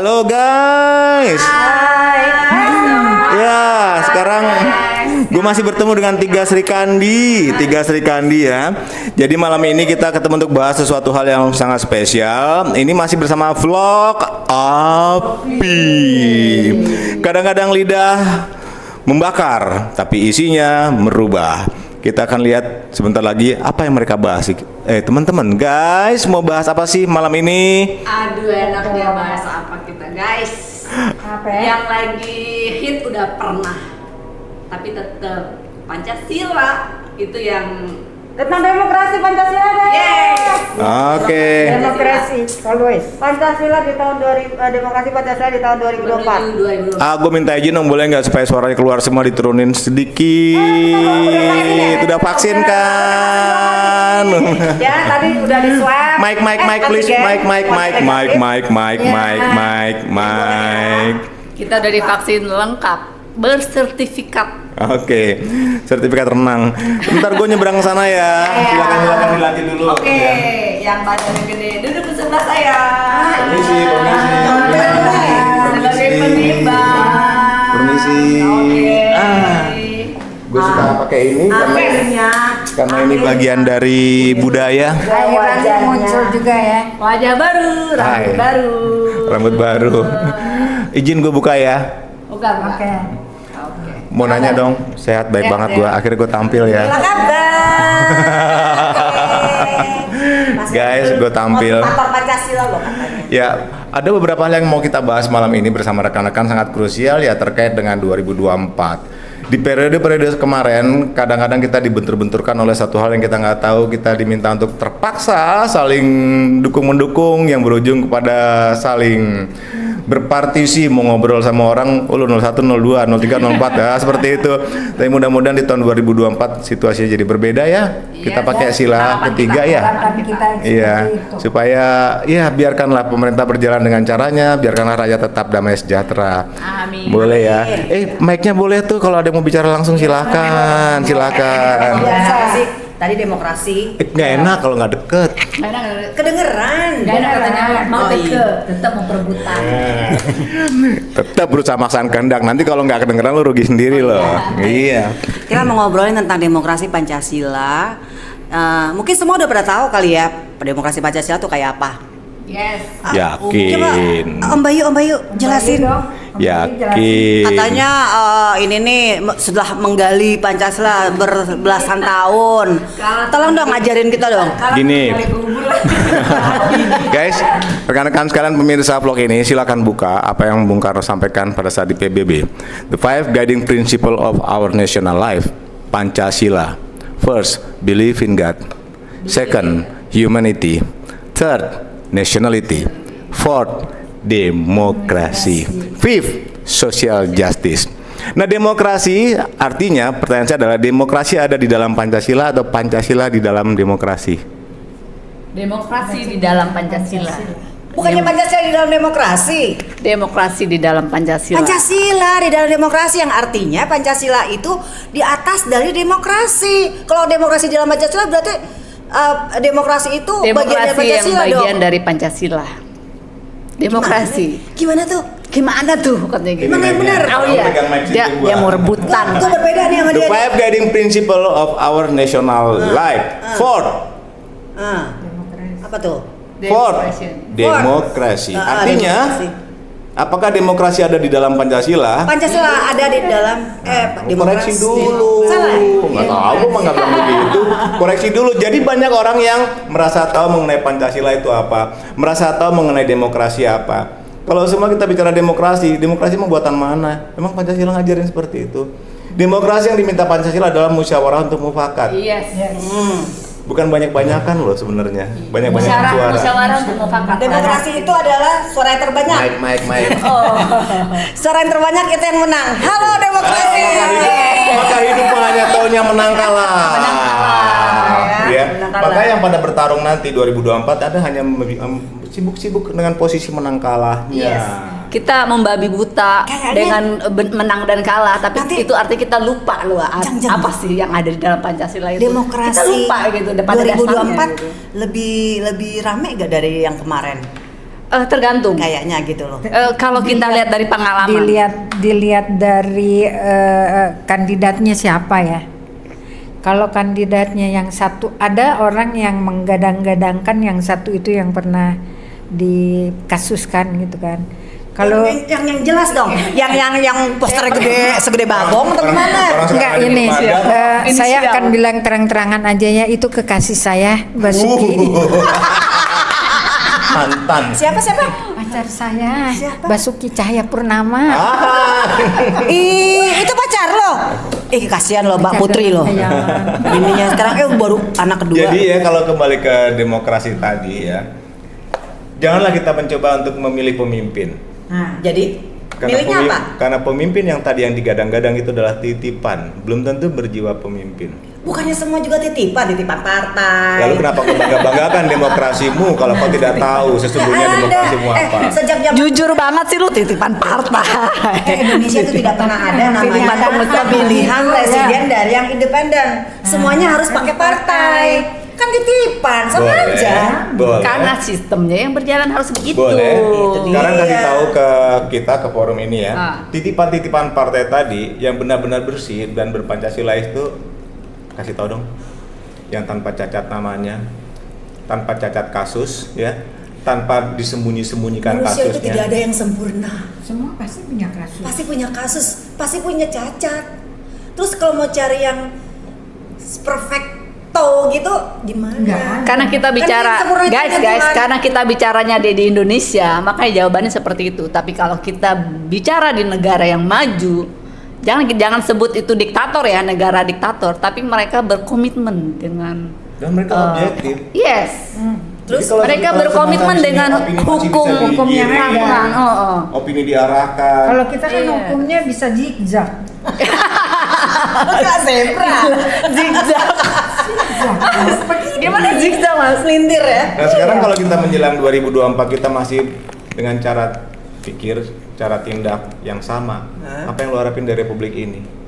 Halo guys. Hai. Ya, sekarang gue masih bertemu dengan tiga Sri Kandi ya. Jadi malam ini kita ketemu untuk bahas sesuatu hal yang sangat spesial. Ini masih bersama vlog Api. Kadang-kadang lidah membakar, tapi isinya merubah. Kita akan lihat sebentar lagi apa yang mereka bahas. Teman-teman, guys, mau bahas apa sih malam ini? Aduh, enaknya bahas apa kita, guys? Apa? Yang lagi hit udah pernah, tapi tetap Pancasila itu yang Tentang demokrasi Pancasila deh. yes. Oke. Demokrasi, always. Pancasila di tahun 2000, demokrasi Pancasila di tahun 2024. 2024. Gue minta izin dong, boleh nggak supaya suaranya keluar semua, diturunin sedikit. Udah vaksin kan? Ya, tadi udah di swab. Mic, please. Mic. Kita udah divaksin lengkap, bersertifikat. Oke, sertifikat renang. Bentar gue nyebrang ke sana ya. Silakan dilatih dulu. Oke, Ya. yang badannya gede duduk di sebelah saya. Permisi. Sebagai penimbang. Permisi. Oke. Gue suka pakai ini karena ini bagian dari budaya. Akhirnya muncul juga ya. Wajah baru, rambut Hai. baru. Rambut baru. Izin gue buka ya. Bukan. Oke. Mau nanya dong, sehat baik banget gue. Akhirnya gue tampil ya. Guys, gue tampil. Motivator Pancasila loh katanya. Ya, ada beberapa hal yang mau kita bahas malam ini bersama rekan-rekan sangat krusial ya terkait dengan 2024. Di periode-periode kemarin, kadang-kadang kita dibentur-benturkan oleh satu hal yang kita nggak tahu. Kita diminta untuk terpaksa saling dukung-mendukung yang berujung kepada saling berpartisi, mau ngobrol sama orang, lu 01, 02, 03, 04 ya, seperti itu. Tapi mudah-mudahan di tahun 2024 situasinya jadi berbeda ya. Kita pakai sila ketiga ya. Iya, supaya ya biarkanlah pemerintah berjalan dengan caranya, biarkanlah rakyat tetap damai sejahtera. Amin. Boleh ya. Mic-nya boleh tuh, kalau ada yang mau bicara langsung silakan. Tadi demokrasi. Nggak enak kalau nggak deket. Kedengeran. Gak enak katanya mau Oh, iya. tetap mau perebutan. Tetap berusaha maksakan kehendak. Nanti kalau nggak kedengeran lu rugi sendiri loh. Iya. Kita mau ngobrolin tentang demokrasi Pancasila. Mungkin semua udah pada tahu kali ya, demokrasi Pancasila tuh kayak apa. Yes. Yakin. Coba Om Bayu jelasin. Yakin. Katanya ini nih setelah menggali Pancasila berbelasan tahun. Tolong dong ngajarin kita dong. Gini. Guys, rekan-rekan sekalian pemirsa vlog ini, silakan buka apa yang Bung Karno sampaikan pada saat di PBB. The five guiding principle of our national life. Pancasila. First, believe in God. Second, humanity. Third, nationality. Fourth, demokrasi. Fifth, social justice. Nah, demokrasi artinya, pertanyaan saya adalah, demokrasi ada di dalam Pancasila atau Pancasila di dalam demokrasi? Demokrasi di dalam Pancasila. Bukannya Pancasila di dalam demokrasi. Demokrasi di dalam Pancasila. Pancasila di dalam demokrasi, yang artinya Pancasila itu di atas dari demokrasi. Kalau demokrasi di dalam Pancasila berarti demokrasi itu bagian dari Demokrasi yang Pancasila bagian dong. dari Pancasila. Demokrasi. Gimana tuh? Gimana tuh katanya gitu. Gimana yang benar? Oh iya. Pegang mic Dia, situ dia gua. mau rebutan. Gue berbeda nih sama The dia. five guiding principle of our national life. Fourth, Apa tuh? demokrasi. Artinya, demokrasi. apakah demokrasi ada di dalam Pancasila? Pancasila ada di dalam Koreksi dulu. Salah. Nggak tahu, gue mah nggak bilang begitu. Koreksi dulu. Jadi banyak orang yang merasa tahu mengenai Pancasila itu apa, merasa tahu mengenai demokrasi apa. Kalau semua kita bicara demokrasi mau buatan mana? Emang Pancasila ngajarin seperti itu? Demokrasi yang diminta Pancasila adalah musyawarah untuk mufakat. Yes. Bukan banyak-banyakan loh sebenarnya. Banyak-banyak suara. Musyawarah untuk mufakat. Demokrasi itu adalah suara yang terbanyak. Mic. Oh. Suara yang terbanyak itu yang menang. Halo demokrasi. Maka hidup hanya taunya menang kalah. Ya. Menang kalah. Maka yang pada bertarung nanti 2024 ada hanya sibuk-sibuk dengan posisi menang kalahnya. Yes. Kita membabi buta Kayaknya dengan menang dan kalah, tapi nanti- itu artinya kita lupa loh Jangan. apa sih yang ada di dalam Pancasila itu. Demokrasi Kita lupa gitu pada 2024 dasarnya gitu. lebih rame gak dari yang kemarin? Tergantung. kayaknya gitu loh. Kalau kita lihat dari pengalaman. Dilihat dari kandidatnya siapa ya. Kalau kandidatnya yang satu, ada orang yang menggadang-gadangkan yang satu itu yang pernah dikasuskan gitu kan. Kalau yang jelas dong, yang poster gede segede babong atau gimana? enggak ini, saya akan bilang terang-terangan aja ya, itu kekasih saya Basuki. Mantan. Siapa? Pacar saya Siapa? Basuki Cahayapurnama. Ih, itu pacar lo. Kasihan lo Mbak Putri lo. Iya. Ininya sekarang baru anak kedua. Jadi ya kalau kembali ke demokrasi tadi ya, janganlah kita mencoba untuk memilih pemimpin. Nah, jadi milihnya apa? Karena pemimpin yang tadi yang digadang-gadang itu adalah titipan, belum tentu berjiwa pemimpin. Bukannya semua juga titipan partai. Lalu kenapa kau bangga-banggakan demokrasimu kalau kau tidak tahu sesungguhnya demokrasimu apa? Sejak zaman Jujur banget sih lu titipan partai. Indonesia itu tidak pernah ada namanya pemilihan presiden dari yang independen. Semuanya harus pakai partai. Kan titipan sama Boleh, aja. boleh. Karena sistemnya yang berjalan harus begitu. Boleh. Itu dia. Sekarang kasih tahu ke kita ke forum ini ya. Ah. Titipan-titipan partai tadi yang benar-benar bersih dan berpancasila itu kasih tahu dong. Yang tanpa cacat namanya, tanpa cacat kasus ya, tanpa disembunyi-sembunyikan Manusia itu tidak kasusnya. ada yang sempurna. Semua pasti punya kasus. Pasti punya kasus, pasti punya cacat. Terus kalau mau cari yang perfecto gitu gimana? Enggak. Karena kita Kan bicara, yang sempurna itu guys, hanya Tuhan. karena kita bicaranya di Indonesia, makanya jawabannya seperti itu. Tapi kalau kita bicara di negara yang maju, jangan sebut itu diktator ya, negara diktator, tapi mereka berkomitmen dengan Dan mereka objektif. yes. Terus Jadi kalau mereka kita berkomitmen sama-sama dengan opini masih hukum bisa hukum yang diiringi, ada. opini diarahkan. Kalau kita kan Iya. hukumnya bisa zigzag. Enggak zebra. Zigzag. Gimana zigzag mas? Selintir ya. Nah sekarang kalau kita menjelang 2024 kita masih dengan cara pikir, cara tindak yang sama. Apa yang lo harapin dari republik ini?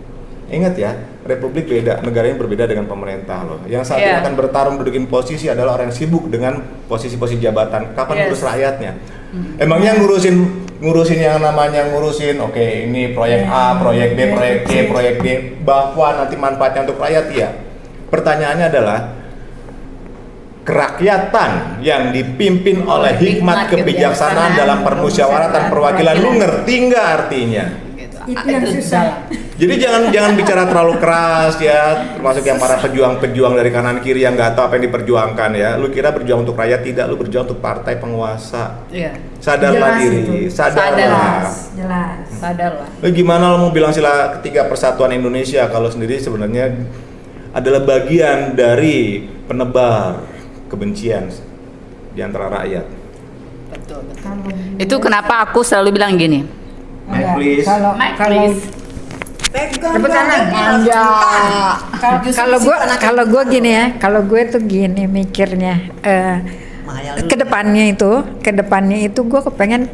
Ingat ya, republik beda, negaranya berbeda dengan pemerintah loh. Yang saat ini Iya. akan bertarung dudukin posisi adalah orang yang sibuk dengan posisi-posisi jabatan. Kapan Yes. ngurus rakyatnya? Emangnya ngurusin yang namanya ngurusin, oke ini proyek A, proyek B, proyek C, proyek D, bahwa nanti manfaatnya untuk rakyat ya. Pertanyaannya adalah kerakyatan yang dipimpin oleh hikmat kebijaksanaan dalam permusyawaratan perwakilan, lu ngerti nggak artinya? Itu yang susah. Jadi jangan bicara terlalu keras ya, termasuk yang para pejuang-pejuang dari kanan kiri yang nggak tahu apa yang diperjuangkan ya. Lu kira berjuang untuk rakyat, tidak, lu berjuang untuk partai penguasa. Iya. Sadarlah Jelas diri, itu. sadarlah. Jelas. Sadarlah. Lu gimana lu mau bilang sila ketiga persatuan Indonesia kalau sendiri sebenarnya adalah bagian dari penebar kebencian di antara rakyat. Betul. Itu kenapa aku selalu bilang gini. Mike, please. Mike, Kalau please. Pegang Cepet kanan. Kalau gue gini ya, kalau gue tuh gini mikirnya, kedepannya itu gue kepengen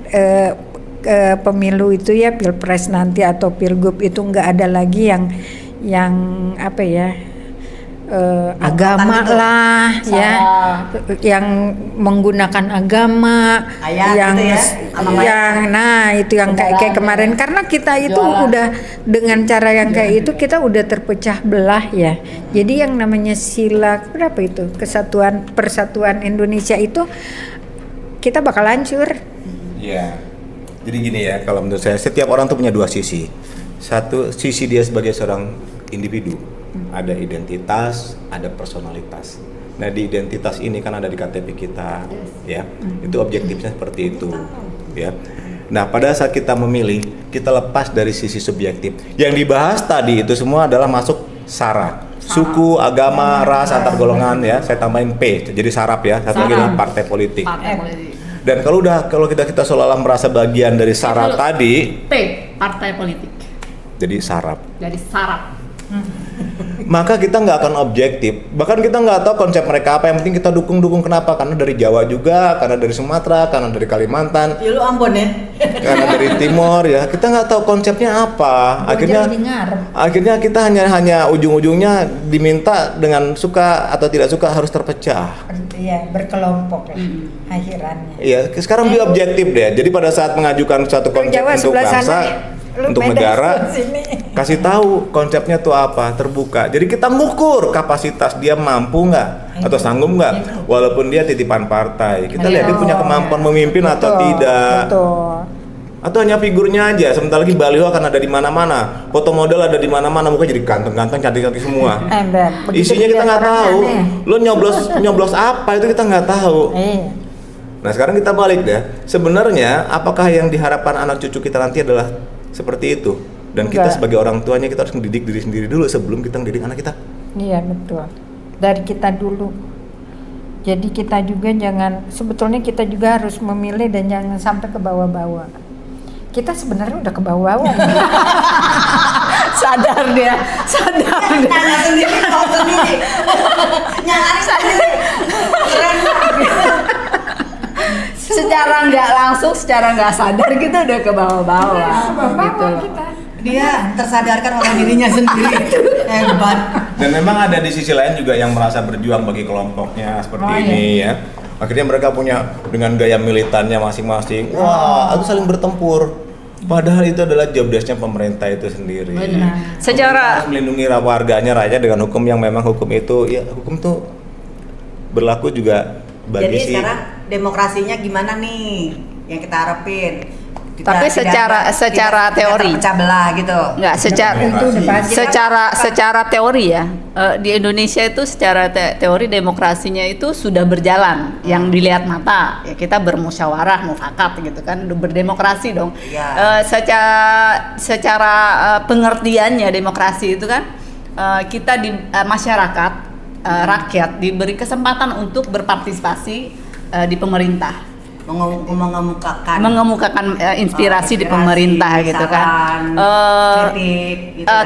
pemilu itu ya, pilpres nanti atau pilgub itu nggak ada lagi yang apa ya, agama gitu. lah ya, yang menggunakan agama, Ayat yang gitu ya, sama itu yang kayak kemarin, karena kita itu udah dengan cara yang kayak itu kita udah terpecah belah ya. Jadi yang namanya sila berapa itu, persatuan Indonesia itu kita bakal hancur. Iya. Jadi gini ya, kalau menurut saya setiap orang tuh punya dua sisi. Satu sisi dia sebagai seorang individu, ada identitas, ada personalitas. Nah di identitas ini kan ada di KTP kita, ya. Itu objektifnya seperti itu, ya. Nah pada saat kita memilih, kita lepas dari sisi subjektif. Yang dibahas tadi itu semua adalah masuk syarat. Suku, agama, ras, antar golongan ya. Saya tambahin P, jadi sarap ya. Satu lagi adalah partai politik. Partai politik. Dan kalau kita seolah-olah merasa bagian dari syarat Kalau- tadi, P, partai politik. jadi sarap. Dari syarat. maka kita nggak akan objektif. Bahkan kita nggak tahu konsep mereka apa. Yang penting kita dukung. Kenapa? Karena dari Jawa juga, karena dari Sumatera, karena dari Kalimantan, Ya lu Ambon ya. karena dari Timur ya. Kita nggak tahu konsepnya apa. Akhirnya kita hanya ujung-ujungnya diminta dengan suka atau tidak suka harus terpecah. Iya, berkelompok lah akhirannya. Iya, sekarang dia objektif deh. Jadi pada saat mengajukan suatu konsep Jawa untuk sebelah bangsa, sana, lu untuk Medan negara, sebelah sini. kasih tahu konsepnya tuh apa, terbuka. Jadi kita ngukur kapasitas dia mampu nggak atau sanggup nggak, walaupun dia titipan partai. Kita lihat dia punya kemampuan memimpin atau tidak. Betul. Atau hanya figurnya aja. Sebentar lagi baliho akan ada di mana-mana, foto model ada di mana-mana, muka jadi ganteng-ganteng, cantik-cantik semua. Isinya kita nggak tahu. Lo nyoblos apa itu kita nggak tahu. Nah sekarang kita balik deh. Sebenarnya apakah yang diharapkan anak cucu kita nanti adalah seperti itu? Dan kita sebagai orang tuanya kita harus mendidik diri sendiri dulu sebelum kita mendidik anak kita. Iya betul. Dari kita dulu. Jadi kita juga sebetulnya kita juga harus memilih dan jangan sampai ke bawah-bawah. Kita sebenarnya udah ke bawah-bawah. Sadar dia. Nanya sendiri, tahu sendiri. Nyalain sendiri. Keren. Secara nggak langsung, secara nggak sadar kita udah ke bawah-bawah. Gitu loh. Dia tersadarkan oleh dirinya sendiri. Hebat. Dan memang ada di sisi lain juga yang merasa berjuang bagi kelompoknya seperti ini ya. Akhirnya mereka punya dengan gaya militannya masing-masing. Wah, itu saling bertempur. Padahal itu adalah job desk-nya pemerintah itu sendiri. Benar. Secara melindungi warganya, rakyat dengan hukum yang memang hukum itu ya hukum tuh berlaku juga bagi Jadi si sekarang demokrasinya gimana nih yang kita harapin? Tapi secara teori. Pecah belah gitu. Enggak, secara teori ya. Di Indonesia itu secara teori demokrasinya itu sudah berjalan yang dilihat mata. Ya kita bermusyawarah, mufakat gitu kan, berdemokrasi dong. Ya. Secara pengertiannya demokrasi itu kan kita di masyarakat rakyat diberi kesempatan untuk berpartisipasi di pemerintah. mengemukakan inspirasi di pemerintah gitu kan. Kritik gitu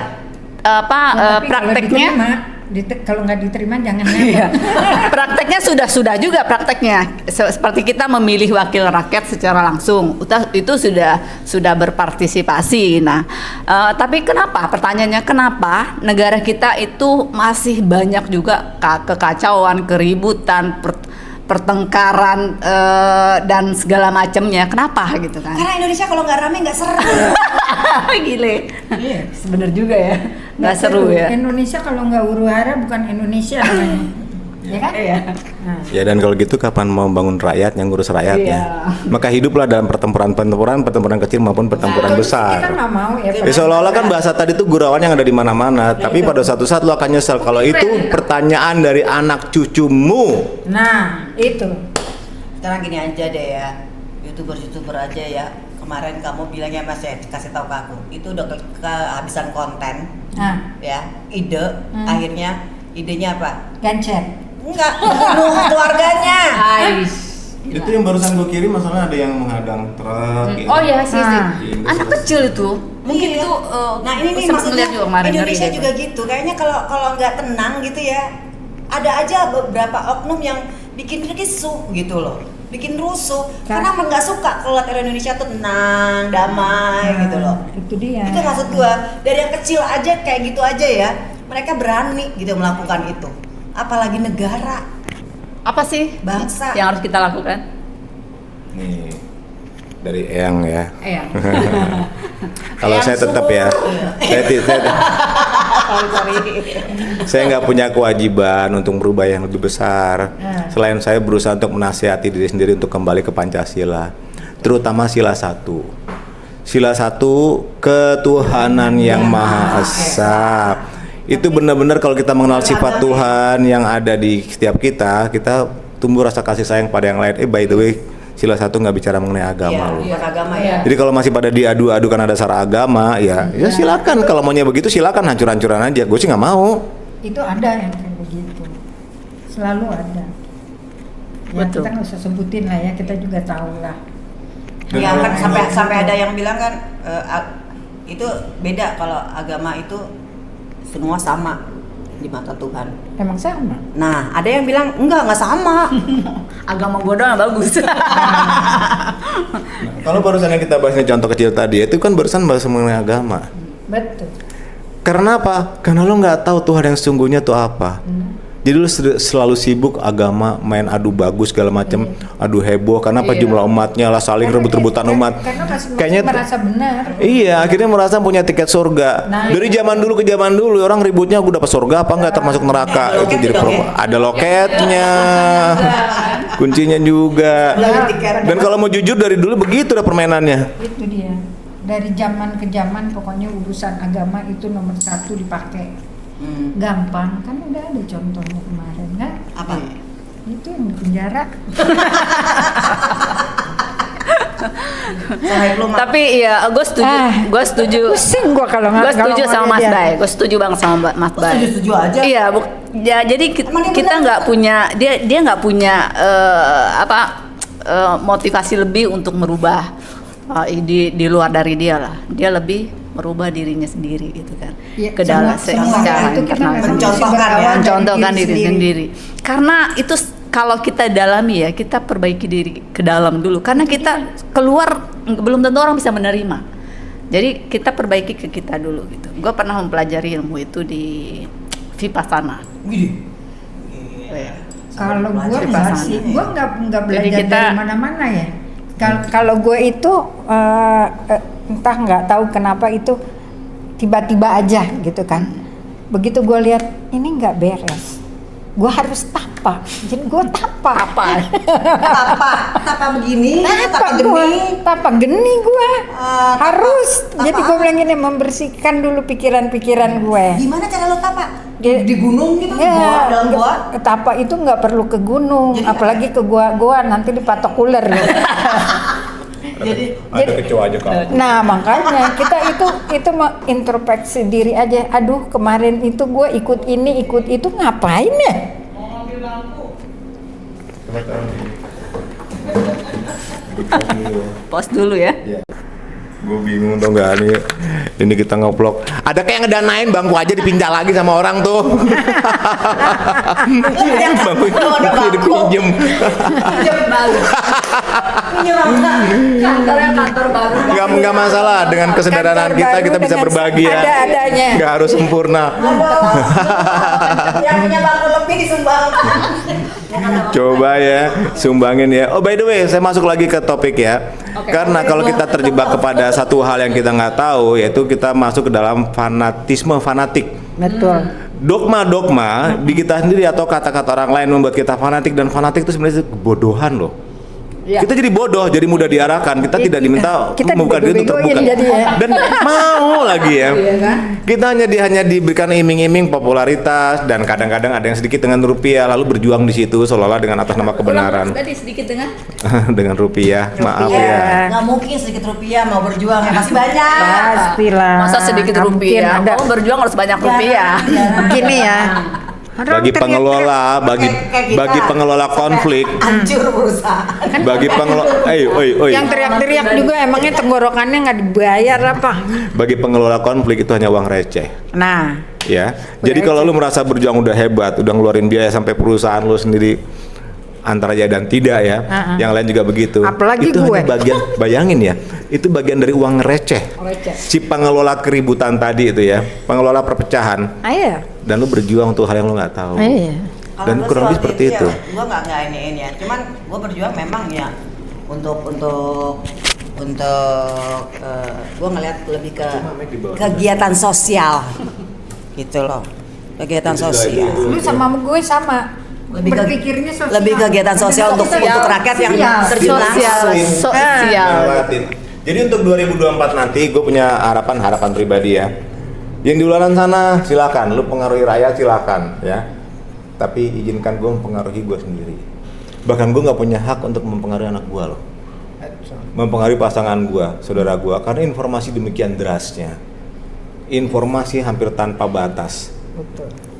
Prakteknya kalau nggak diterima jangan. Prakteknya sudah juga prakteknya seperti kita memilih wakil rakyat secara langsung itu sudah berpartisipasi. Nah, tapi kenapa? Pertanyaannya kenapa negara kita itu masih banyak juga kekacauan, keributan, pertengkaran dan segala macamnya. Kenapa gitu kan? Karena Indonesia kalau nggak rame nggak seru. Gile. Iya, sebenar juga ya. Nggak seru ya. Indonesia kalau nggak huru-hara bukan Indonesia namanya. Ya kan? Iya. Ya dan kalau gitu kapan mau bangun rakyat yang ngurus rakyatnya? Maka hiduplah dalam pertempuran kecil maupun pertempuran besar. Kita nggak mau ya. Seolah-olah kan bahasa tadi itu gurauan yang ada di mana-mana, tapi pada suatu saat lo akan nyesel kalau itu pertanyaan dari anak cucumu. Nah, itu. Sekarang gini aja deh ya, youtuber aja ya. Kemarin kamu bilangnya Mas ya, kasih tahu ke aku, itu udah kehabisan konten, ya, akhirnya idenya apa? Gancet. Enggak, bunuh keluarganya. Itu yang barusan gue kirim masalah ada yang menghadang truk. Oh ya sih. Anak kecil itu. Mungkin Iya. itu Nah ini nih maksudnya Indonesia juga gitu. Kayaknya kalau nggak tenang gitu ya, ada aja beberapa oknum yang bikin risu gitu loh, bikin rusuh. Karena nggak suka kalau lihat orang Indonesia tuh tenang, damai gitu loh. Itu dia. Itu maksud gua. Dari yang kecil aja kayak gitu aja ya, mereka berani gitu melakukan itu. Apalagi negara. Apa sih Bangsa. yang harus kita lakukan? Nih dari Eyang ya. Eyang. Kalau saya tetap ya, saya nggak punya kewajiban untuk merubah yang lebih besar. Selain saya berusaha untuk menasihati diri sendiri untuk kembali ke Pancasila, terutama sila 1. Sila 1 ketuhanan yang Maha Esa. Itu benar-benar kalau kita mengenal sifat Tuhan yang ada di setiap kita tumbuh rasa kasih sayang pada yang lain. By the way, sila 1 nggak bicara mengenai agama loh. Bukan agama ya. Jadi kalau masih pada diadu-adu karena dasar agama, ya silakan. Kalau maunya begitu silakan hancur-hancuran aja. Gue sih nggak mau. Itu ada yang kayak begitu. Selalu ada. Ya, Betul. kita nggak usah sebutin lah ya, kita juga tahu lah. Ya kan sampai ada yang bilang kan itu beda kalau agama itu semua sama di mata Tuhan. Emang sama. Nah, ada yang bilang enggak sama. Agama gue doang yang bagus. Kalau barusan yang kita bahas ini contoh kecil tadi, itu kan barusan bahas mengenai agama. Betul. Karena apa? Karena lo nggak tahu Tuhan yang sesungguhnya itu apa. Jadi lu selalu sibuk agama, main adu bagus segala macam, adu heboh. Karena apa? Iya. Jumlah umatnya lah, saling rebut-rebutan umat. Karena masing-masing Kayaknya merasa benar. iya, akhirnya merasa punya tiket surga. Nah, Dari zaman dulu ke zaman dulu orang ributnya gue dapat surga apa enggak termasuk neraka. Ada Itu jadi loketnya dong, problem. Ada loketnya. Kuncinya juga. Dan kalau mau jujur dari dulu begitu udah permainannya. Itu dia. Dari zaman ke zaman pokoknya urusan agama itu nomor 1 dipakai. Gampang kan udah ada contohnya kemarin kan? Apa? Itu yang di penjara. Tapi iya, gue setuju. Pusing gua kalau Gue setuju kalau sama Mas dia. Bay. Gue setuju banget sama Mas Bay. Setuju aja. Iya, ya jadi Emang dia kita benar nggak punya dia nggak punya motivasi lebih untuk merubah di luar dari dia lah. Dia lebih merubah dirinya sendiri gitu kan. Ya, Ke dalam semua secara itu kita internal. memang Mencontohkan mesti berawal ya, dari Mencontohkan diri sendiri. Karena itu kalau kita dalami ya, kita perbaiki diri ke dalam dulu. Karena kita keluar belum tentu orang bisa menerima. Jadi kita perbaiki ke kita dulu gitu. Gue pernah mempelajari ilmu itu di Vipassana. Kalau gue Belajar enggak pasangan. sih, gue enggak Jadi belajar kita- dari mana-mana ya. Kalau gue itu entah nggak tahu kenapa itu tiba-tiba aja gitu kan. Begitu gue lihat ini nggak beres, gue harus tapa. Jadi gue tapa. Tapa begini, tapa geni. Tapa geni gue harus. tapa Jadi gue bilang gini, membersihkan dulu pikiran-pikiran gue. Gimana cara lo tapa? Ya, Di gunung gitu, Ya, gua, dalam gua. tapa itu nggak perlu ke gunung, Jadi apalagi ke gua nanti dipatok ular. Jadi Ada kecoa aja kamu. Nah makanya kita itu mau introspeksi diri aja. Aduh kemarin itu gua ikut ini ikut itu ngapain ya? Pause dulu ya. Gue bingung tuh nggak nih. Ini kita ngeplok. Ada kayak ngedanain bangku aja dipindah lagi sama orang tuh. Bangku itu dipinjem. Kantornya kantor baru. Nggak masalah dengan kesederhanaan kita bisa berbagi ya. Ada-adanya. Nggak harus sempurna. yang punya bangku lebih disumbangkan. Coba ya, sumbangin ya. Oh by the way, saya masuk lagi ke topik ya. Karena kalau kita terjebak kepada satu hal yang kita nggak tahu, yaitu kita masuk ke dalam fanatik. Betul. Dogma di kita sendiri atau kata-kata orang lain membuat kita fanatik, dan fanatik itu sebenarnya kebodohan loh. Ya. Kita jadi bodoh, jadi mudah diarahkan. Kita tidak diminta Kita membuka diri untuk dibego-begoin terbuka. jadi ya. Dan mau lagi ya. Iya kan? Kita hanya diberikan iming-iming popularitas, dan kadang-kadang ada yang sedikit dengan rupiah lalu berjuang di situ seolah-olah dengan atas nama kebenaran. Tadi sedikit dengan Dengan rupiah, maaf Rupiah. ya. Nggak mungkin sedikit rupiah mau berjuang ya masih banyak. Pastilah. masa sedikit Nggak mungkin rupiah. ada. Kamu berjuang harus banyak rupiah. Gini ya. Orang Bagi pengelola, Kayak kita. bagi pengelola konflik, Hancur perusahaan. bagi pengelola, oi. yang teriak-teriak juga emangnya tenggorokannya nggak dibayar apa? Bagi pengelola konflik itu hanya uang receh. Nah, Ya, jadi kalau lu merasa berjuang udah hebat, udah ngeluarin biaya sampai perusahaan lu sendiri antara ya dan tidak ya, yang lain juga begitu. Apalagi itu gue. hanya bagian, bayangin ya, itu bagian dari uang receh. Si pengelola keributan tadi itu ya, pengelola perpecahan, ayo. dan lu berjuang untuk hal yang lu nggak tahu. Iya. Dan kurang lebih seperti itu. Gue nggak ini ya. Cuman gue berjuang memang ya untuk gue ngeliat lebih ke kegiatan sosial gitu loh, kegiatan sosial. Lu sama gue sama. Lebih ke- Berpikirnya sosial. lebih kegiatan sosial untuk rakyat yang terjun Sosial, langsung. sosial. Ngelewatin. Jadi untuk 2024 nanti gue punya harapan pribadi ya. Yang di luar sana silakan, lu pengaruhi rakyat silakan ya. Tapi izinkan gue mempengaruhi gue sendiri. Bahkan gue nggak punya hak untuk mempengaruhi anak gue loh. Mempengaruhi pasangan gue, saudara gue, karena informasi demikian derasnya. Informasi hampir tanpa batas.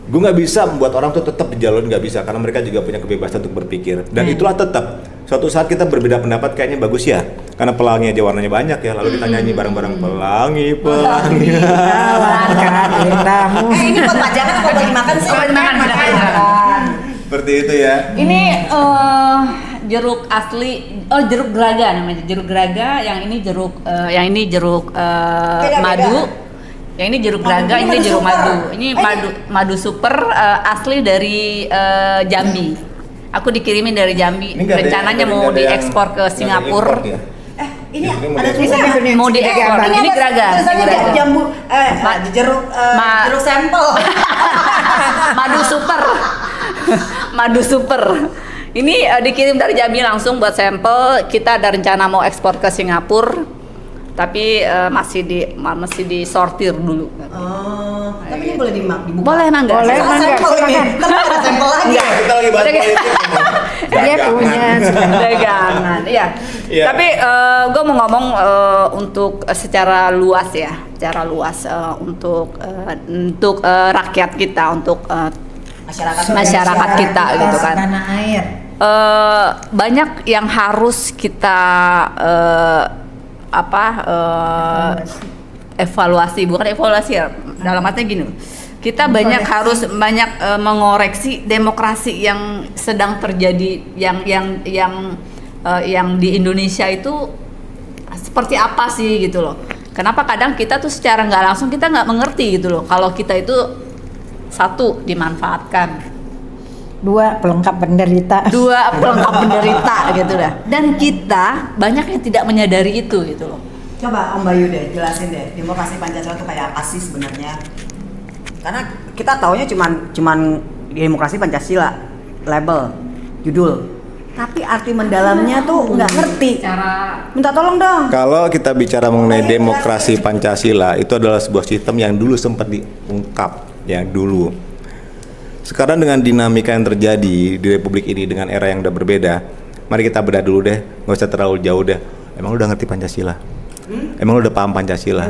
Gue nggak bisa membuat orang tuh tetap di jalur, nggak bisa, karena mereka juga punya kebebasan untuk berpikir. Dan itulah tetap Suatu saat kita berbeda pendapat kayaknya bagus ya, karena pelangi aja warnanya banyak ya, lalu kita nyanyi bareng-bareng pelangi. Indahmu. Ini buat pajangan apa buat dimakan sih? Buat dimakan, makan. Seperti itu ya. Ini jeruk asli, jeruk geraga namanya, jeruk geraga. Yang ini jeruk Beda-beda. madu. Yang ini jeruk Madu, geraga, ini ini madu jeruk super. madu. Ini madu super asli dari Jambi. Aku dikirimin dari Jambi. Ini nggak ada yang- Rencananya nggak mau ada yang- diekspor ke nggak ada Singapura. import ya? Ini Ini ada mau tulisannya mau diekspor. Ini ada geraga. tulisannya Geraga. jambu jeruk jeruk sampel. Madu super. Madu super. Ini dikirim dari Jambi langsung buat sampel. Kita ada rencana mau ekspor ke Singapura. Tapi masih disortir dulu. Oh, tapi ini boleh dibuka. Boleh nangga? Boleh, Salah Mangga, sampel ini. silakan. Kan ada sampel lagi. Enggak. Kita lagi bahas Udah, politik. Dia punya. Dagangan, iya. Iya. Tapi gue mau ngomong untuk secara luas ya, secara luas untuk rakyat kita, untuk masyarakat kita gitu kan. Tanah air. Banyak yang harus kita evaluasi, bukan evaluasi ya, dalam artinya gini. Kita harus banyak mengoreksi demokrasi yang sedang terjadi, yang di Indonesia itu seperti apa sih gitu loh. Kenapa kadang kita tuh secara nggak langsung kita nggak mengerti gitu loh. Kalau kita itu satu dimanfaatkan, Dua, pelengkap penderita. dua pelengkap penderita gitu dah. Dan kita banyak yang tidak menyadari itu gitu loh. Coba Om Bayu deh jelasin deh demokrasi Pancasila itu kayak apa sih sebenarnya? Karena kita taunya cuman demokrasi Pancasila label judul, tapi arti mendalamnya tuh nggak ngerti. Minta tolong dong. Kalau kita bicara mengenai demokrasi Pancasila, itu adalah sebuah sistem yang dulu sempat diungkap ya dulu. Sekarang dengan dinamika yang terjadi di Republik ini dengan era yang udah berbeda, mari kita bedah dulu deh, nggak usah terlalu jauh deh. Emang lu udah ngerti Pancasila? Emang lu udah paham Pancasila?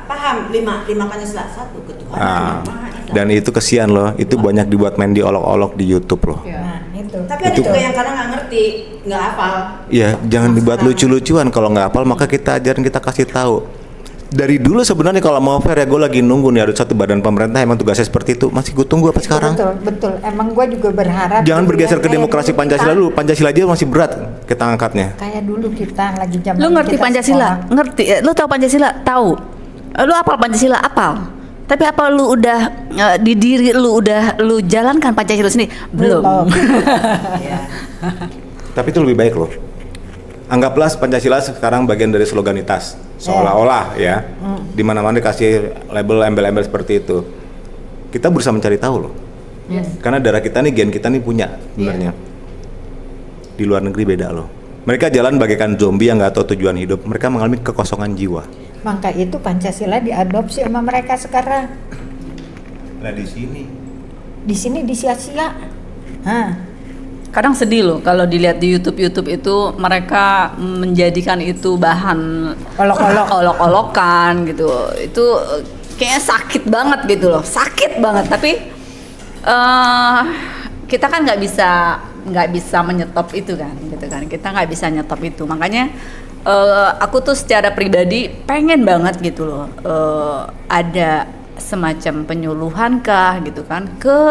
Paham lima Pancasila satu ketuhanan Ah, yang Maha Esa. dan itu kesian loh, itu banyak dibuat main diolok-olok di YouTube loh. Nah, itu. Tapi ada juga yang kadang nggak ngerti, nggak hafal. Iya, jangan dibuat lucu-lucuan. Kalau nggak hafal maka kita ajarin, kita kasih tahu. Dari dulu sebenarnya kalau mau fair ya, gue lagi nunggu nih ada satu badan pemerintah emang tugasnya seperti itu. Masih gue tunggu apa sekarang? Betul. Emang gue juga berharap. Jangan bergeser ke kayak demokrasi dulu Pancasila kita- dulu. Pancasila aja masih berat kita angkatnya. Kayak dulu kita lagi zaman. Lu ngerti kita Pancasila? sekolah. Ngerti? Lu tahu Pancasila? Tahu. Lu apal Pancasila? Apal. Tapi apa lu udah di diri lu udah lu jalankan Pancasila sendiri? Belum. Iya. Tapi itu lebih baik loh. Anggaplah Pancasila sekarang bagian dari sloganitas, seolah-olah ya, di mana-mana dikasih label embel-embel seperti itu. Kita berusaha mencari tahu loh, karena darah kita nih, gen kita nih punya sebenarnya. Di luar negeri beda loh. Mereka jalan bagaikan zombie yang nggak tahu tujuan hidup. Mereka mengalami kekosongan jiwa. Maka itu Pancasila diadopsi sama mereka sekarang. Nah di sini. Di sini disia-sia. Hah. Kadang sedih loh kalau dilihat di YouTube itu mereka menjadikan itu bahan olok-olokan gitu. Itu kayaknya sakit banget gitu loh, sakit banget. Tapi kita kan nggak bisa menyetop itu kan, gitu kan. Kita nggak bisa nyetop itu. Makanya aku tuh secara pribadi pengen banget gitu loh, ada semacam penyuluhan kah gitu kan ke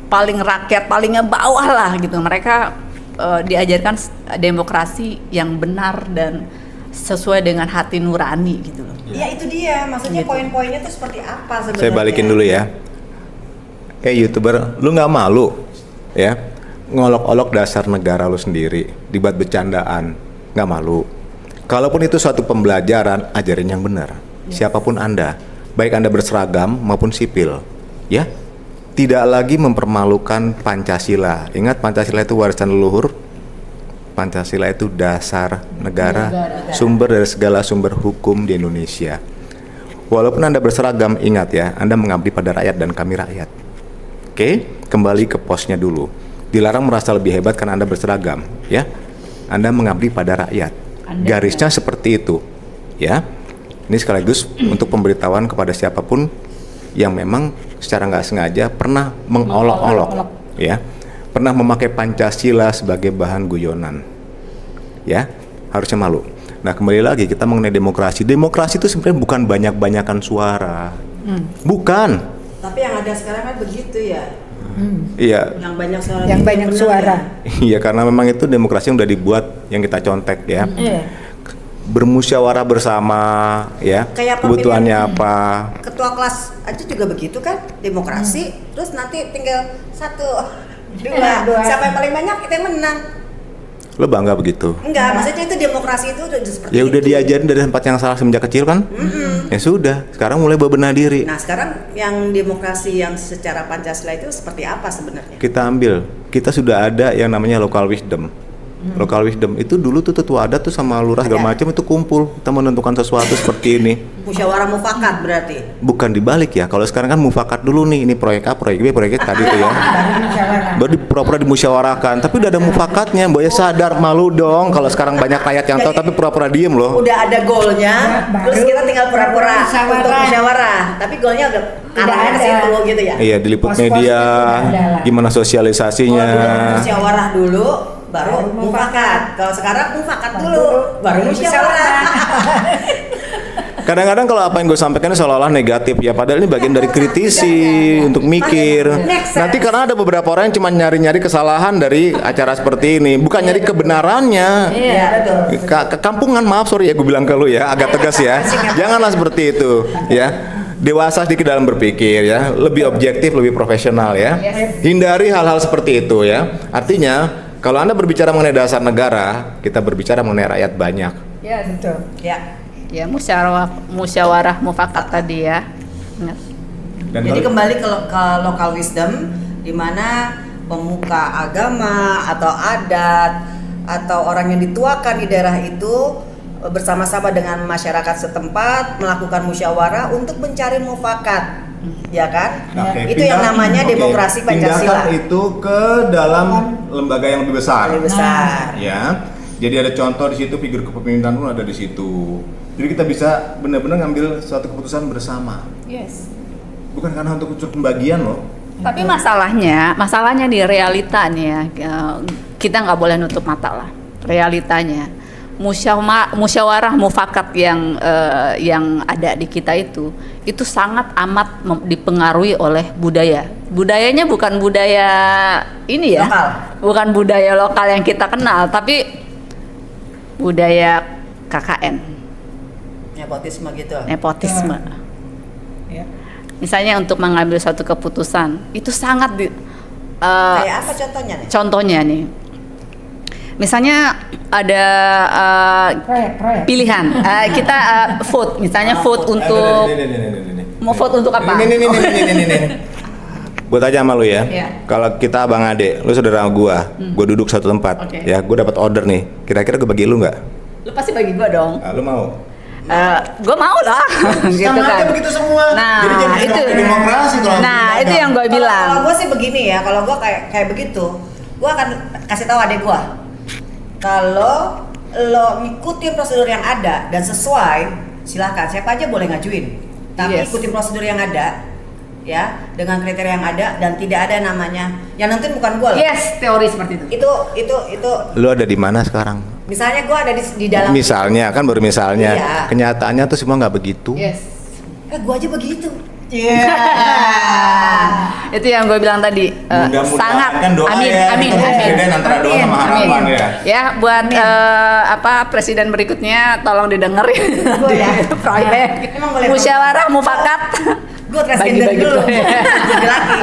paling rakyat, palingnya bawah lah gitu. Mereka diajarkan demokrasi yang benar dan sesuai dengan hati nurani gitu loh. Ya itu dia, maksudnya Gitu. poin-poinnya tuh seperti apa sebenarnya? Saya balikin dulu ya. YouTuber, lu nggak malu ya ngolok-olok dasar negara lu sendiri, dibuat bercandaan, nggak malu? Kalaupun itu suatu pembelajaran, ajarin yang benar. Siapapun Anda, baik Anda berseragam maupun sipil, ya. Tidak lagi mempermalukan Pancasila. Ingat, Pancasila itu warisan leluhur. Pancasila itu dasar negara, sumber dari segala sumber hukum di Indonesia. Walaupun Anda berseragam, ingat ya, Anda mengabdi pada rakyat dan kami rakyat. Oke, kembali ke posnya dulu. Dilarang merasa lebih hebat karena Anda berseragam, ya. Anda mengabdi pada rakyat. Garisnya seperti itu, ya. Ini sekaligus untuk pemberitahuan kepada siapapun yang memang secara nggak sengaja pernah mengolok-olok, ya. pernah memakai Pancasila sebagai bahan guyonan. Ya, harusnya malu. Nah, kembali lagi kita mengenai demokrasi. Demokrasi itu sebenarnya bukan banyak-banyakan suara. Bukan. Tapi yang ada sekarang kan begitu ya. Iya. Yang banyak suara. Yang banyak suara. Iya, karena memang itu demokrasi yang udah dibuat, yang kita contek ya. Bermusyawarah bersama ya. Kayak kebutuhannya pemilihan apa. Ketua kelas aja juga begitu kan, demokrasi. Terus nanti tinggal 1, 2. Siapa yang paling banyak itu yang menang. Lo bangga begitu? Enggak, maksudnya itu demokrasi itu udah seperti Ya udah itu. diajarin dari tempat yang salah semenjak kecil kan? Ya sudah, sekarang mulai bebenah diri. Nah sekarang yang demokrasi yang secara Pancasila itu seperti apa sebenarnya? Kita ambil, kita sudah ada yang namanya local wisdom. Local wisdom itu dulu tuh tetua adat tuh sama lurah segala macam itu kumpul, kita menentukan sesuatu seperti ini. Musyawarah mufakat berarti? Bukan dibalik ya, kalau sekarang kan mufakat dulu nih, ini proyek A, proyek B, proyek C tadi tuh ya. Baru pura-pura dimusyawarahkan, tapi udah ada mufakatnya, Mbak ya sadar, malu dong kalau sekarang banyak rakyat yang tahu tapi pura-pura diem loh. Udah ada goalnya, terus kita tinggal pura-pura untuk musyawarah, tapi goalnya udah arahnya ke situ gitu ya? Iya, diliput media, gimana sosialisasinya. Musyawarah dulu, baru mufakat. Kalau sekarang mufakat dulu, baru musyawarah. Kadang-kadang kalau apa yang gue sampaikan ini seolah-olah negatif ya, padahal ini bagian dari kritisi untuk mikir. Nanti karena ada beberapa orang yang cuma nyari-nyari kesalahan dari acara seperti ini, bukan nyari kebenarannya. Iya, betul. Kekampungan, maaf sorry ya gue bilang ke lu ya, agak tegas ya. Janganlah seperti itu ya. Dewasa sedikit dalam berpikir ya, lebih objektif, lebih profesional ya. Hindari hal-hal seperti itu ya. Artinya kalau Anda berbicara mengenai dasar negara, kita berbicara mengenai rakyat banyak. Ya, betul. Ya. Ya musyawarah mufakat tadi ya. Ingat. Dan Jadi kalau- kembali ke local wisdom, di mana pemuka agama atau adat atau orang yang dituakan di daerah itu bersama-sama dengan masyarakat setempat melakukan musyawarah untuk mencari mufakat, ya kan? Oke, Itu yang namanya demokrasi Pancasila. Pindahkan itu ke dalam lembaga yang lebih besar. Lebih besar. Ya. Jadi ada contoh di situ, figur kepemimpinan pun ada di situ. Jadi kita bisa benar-benar ngambil suatu keputusan bersama. Yes. Bukan karena untuk unsur pembagian loh. Tapi masalahnya di realita nih ya, kita nggak boleh nutup mata lah. Realitanya, musyawarah mufakat yang ada di kita itu sangat amat dipengaruhi oleh budaya. Budayanya bukan budaya ini ya, Lokal. bukan budaya lokal yang kita kenal, tapi budaya KKN, Nepotisme gitu. nepotisme. Ya. Misalnya untuk mengambil suatu keputusan itu sangat Kayak apa contohnya nih? contohnya nih, misalnya ada Proyek. pilihan kita vote, misalnya vote untuk mau vote untuk apa? Ini. Gue tanya sama lu ya. Iya. Kalau kita abang ade, lu saudara gua duduk satu tempat, Oke. ya, gue dapat order nih. Kira-kira gue bagi lu nggak? Lu pasti bagi gua dong. Lu mau? Gue mau lah. gitu Sama aja kan. begitu semua. Nah, Jadi jangan itu. pakai demokrasi kalau Nah, kita itu yang gue Kalau bilang. gue sih begini ya, kalau gue kayak begitu, gue akan kasih tahu adek gue, kalau lo ngikutin prosedur yang ada dan sesuai, silakan siapa aja boleh ngajuin. Tapi Yes. ikutin prosedur yang ada, ya, dengan kriteria yang ada dan tidak ada namanya yang nentuin bukan gue. Yes, teori seperti itu. Itu Lu ada di mana sekarang? misalnya gue ada di dalam. Misalnya kan baru misalnya. Iya. Kenyataannya tuh semua nggak begitu. Yes. Gue aja begitu. Itu yang gue bilang tadi. Mudah-mudahan Sangat. kan doa Amin, ya, amin, gitu. amin. Presiden antara doa Amin, sama harapan amin. ya. Ya, buat presiden berikutnya tolong didengerin di proyek Emang boleh musyawarah mufakat. Gue transgender Bagi-bagi dulu. proyek. Laki.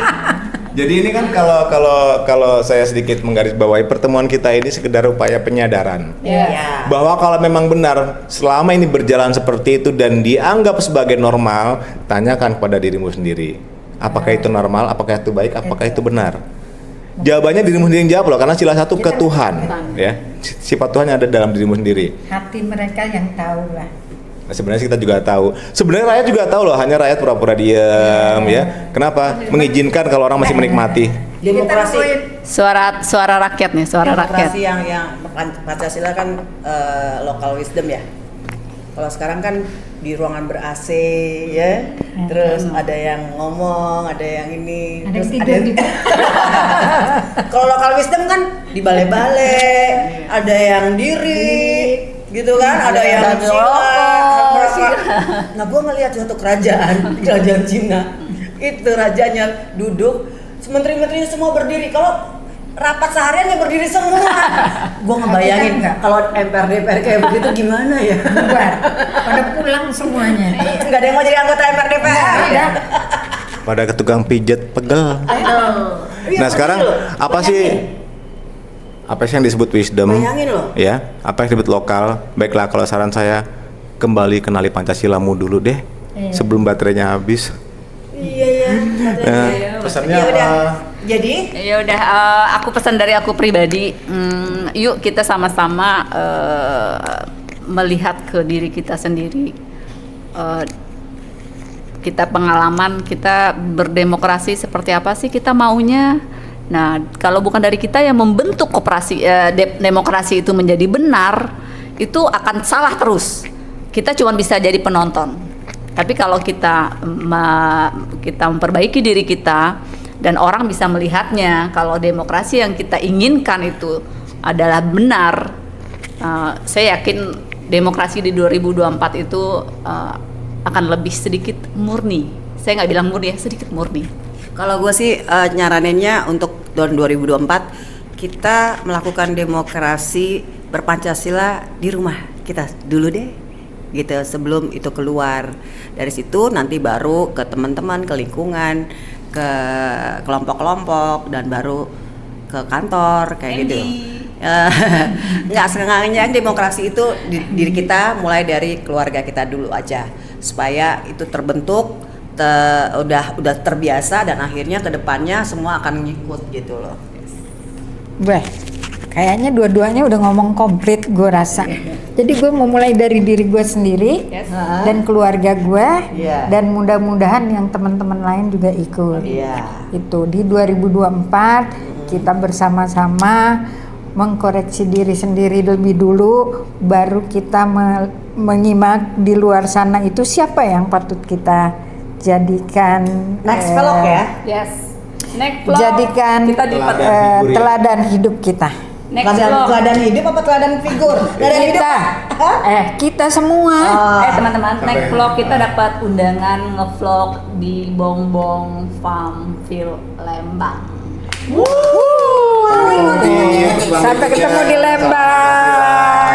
Jadi ini kan kalau saya sedikit menggarisbawahi, pertemuan kita ini sekedar upaya penyadaran Iya. bahwa kalau memang benar selama ini berjalan seperti itu dan dianggap sebagai normal, tanyakan kepada dirimu sendiri, apakah itu normal, apakah itu baik, apakah itu benar. Jawabannya dirimu sendiri yang jawab loh, karena sila satu ke Tuhan, ya, sifat Tuhan yang ada dalam dirimu sendiri. Hati mereka yang tahu lah. Nah, sebenarnya kita juga tahu. Sebenarnya rakyat juga tahu loh, hanya rakyat pura-pura diam ya. Kenapa? Mengizinkan kalau orang masih menikmati. Demokrasi. Suara rakyat nih, suara rakyat. Demokrasi yang Pancasila kan local wisdom ya. Kalau sekarang kan di ruangan ber-AC ya. Terus ada yang ngomong, ada yang ini. Ada terus yang tidur gitu. Kalau lokal wisdom kan di balai-balai, ada yang diri, gitu kan, ada yang Ada Cina. rokok. Nah, gue ngelihat suatu kerajaan Cina, itu rajanya duduk, menteri-menterinya semua berdiri. Kalau rapat seharian ya berdiri semua. Gue ngebayangin kalau MPR DPR kayak begitu gimana ya? Bubar. Pada pulang semuanya. Nggak ada yang mau jadi anggota MPR DPR. Ada. Pada ke tukang pijet pegel. Iya, Nah sekarang apa sih yang disebut wisdom? Bayangin loh. Ya, apa yang disebut lokal? Baiklah, kalau saran saya kembali kenali Pancasilamu dulu deh, sebelum baterainya habis. Iya ya. Pesannya Ya apa? udah. Jadi Ya udah, aku pesan dari aku pribadi, yuk kita sama-sama melihat ke diri kita sendiri. Kita pengalaman, kita berdemokrasi seperti apa sih kita maunya. Nah, kalau bukan dari kita yang membentuk demokrasi itu menjadi benar, itu akan salah terus. Kita cuma bisa jadi penonton. Tapi kalau kita memperbaiki diri kita dan orang bisa melihatnya, kalau demokrasi yang kita inginkan itu adalah benar, saya yakin demokrasi di 2024 itu akan lebih sedikit murni. Saya nggak bilang murni ya, sedikit murni. kalau gue sih nyaraninnya untuk tahun 2024 kita melakukan demokrasi berpancasila di rumah kita dulu deh, gitu, sebelum itu keluar. Dari situ nanti baru ke teman-teman, ke lingkungan, ke kelompok-kelompok, dan baru ke kantor kayak gitu. Nggak sengaja demokrasi itu di diri kita, mulai dari keluarga kita dulu aja, supaya itu terbentuk, udah terbiasa, dan akhirnya kedepannya semua akan ngikut gitu loh. Wah, kayaknya dua-duanya udah ngomong komplit gue rasa. Jadi gue mau mulai dari diri gue sendiri dan keluarga gue, dan mudah-mudahan yang teman-teman lain juga ikut. Itu di 2024 kita bersama-sama mengkoreksi diri sendiri lebih dulu, baru kita menyimak di luar sana itu siapa yang patut kita jadikan Next vlog ya. Yes. Next vlog. Jadikan kita di teladan hidup kita. next vlog. Teladan hidup apa teladan figur? Teladan hidup. Kita, kita semua. Teman-teman, next vlog kita dapat undangan ngevlog di Bongbong Farmville Lembang. Sampai ketemu di Lembang.